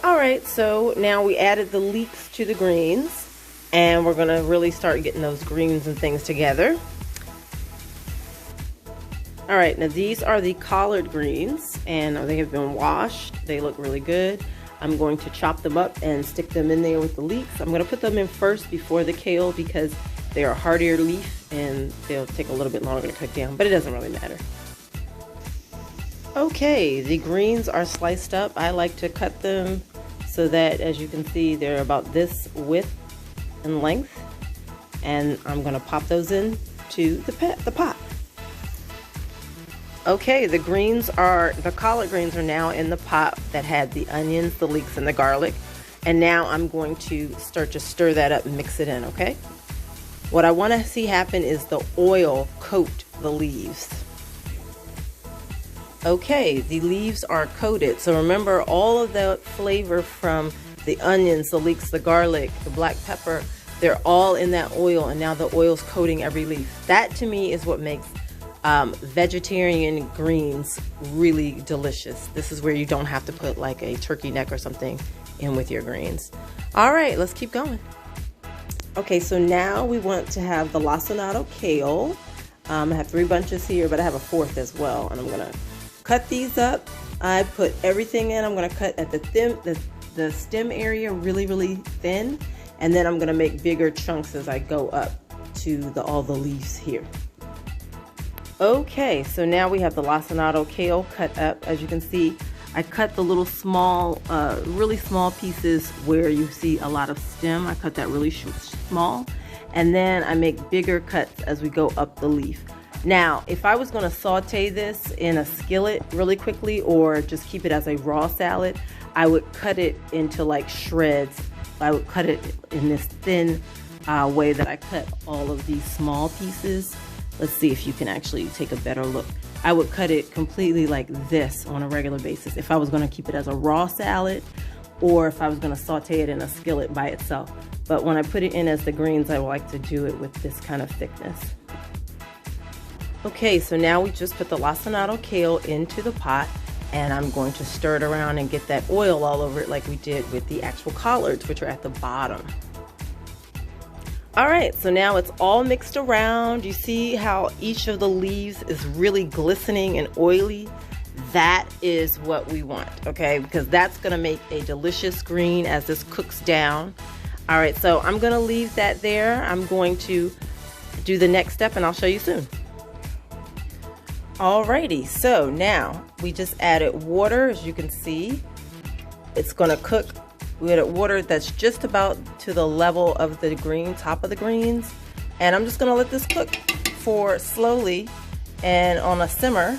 All right, so now we added the leeks to the greens, and we're gonna really start getting those greens and things together. All right, now these are the collard greens, and they have been washed. They look really good. I'm going to chop them up and stick them in there with the leeks. I'm gonna put them in first before the kale because they are a hardier leaf and they'll take a little bit longer to cook down, but it doesn't really matter. Okay, the greens are sliced up. I like to cut them so that, as you can see, they're about this width and length. And I'm gonna pop those in to the pot. Okay, the collard greens are now in the pot that had the onions, the leeks, and the garlic. And now I'm going to start to stir that up and mix it in, okay? What I wanna see happen is the oil coat the leaves. Okay, the leaves are coated. So remember, all of the flavor from the onions, the leeks, the garlic, the black pepper, they're all in that oil, and now the oil's coating every leaf. That to me is what makes vegetarian greens really delicious. This is where you don't have to put like a turkey neck or something in with your greens. All right, let's keep going. Okay, so now we want to have the lacinato kale. I have 3 bunches here, but I have a 4th as well, and I'm gonna cut these up. I put everything in. I'm gonna cut at the stem area really thin, and then I'm gonna make bigger chunks as I go up to all the leaves here. Okay, so now we have the lacinato kale cut up. As you can see, I cut the little small, really small pieces where you see a lot of stem. I cut that really small, and then I make bigger cuts as we go up the leaf. Now, if I was going to saute this in a skillet really quickly or just keep it as a raw salad, I would cut it into like shreds. I would cut it in this thin way that I cut all of these small pieces. Let's see if you can actually take a better look. I would cut it completely like this on a regular basis if I was going to keep it as a raw salad or if I was going to saute it in a skillet by itself. But when I put it in as the greens, I like to do it with this kind of thickness. Okay, so now we just put the lacinato kale into the pot, and I'm going to stir it around and get that oil all over it like we did with the actual collards, which are at the bottom. All right, so now it's all mixed around. You see how each of the leaves is really glistening and oily? That is what we want, okay? Because that's gonna make a delicious green as this cooks down. All right, so I'm gonna leave that there. I'm going to do the next step and I'll show you soon. Alrighty, so now we just added water. As you can see, it's gonna cook. We added water that's just about to the level of the top of the greens, and I'm just gonna let this cook for slowly and on a simmer.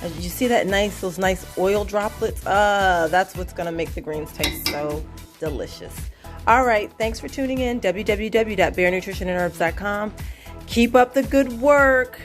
As you see those nice oil droplets, that's what's gonna make the greens taste so delicious. All right, thanks for tuning in. www.barenutritionandherbs.com. Keep up the good work.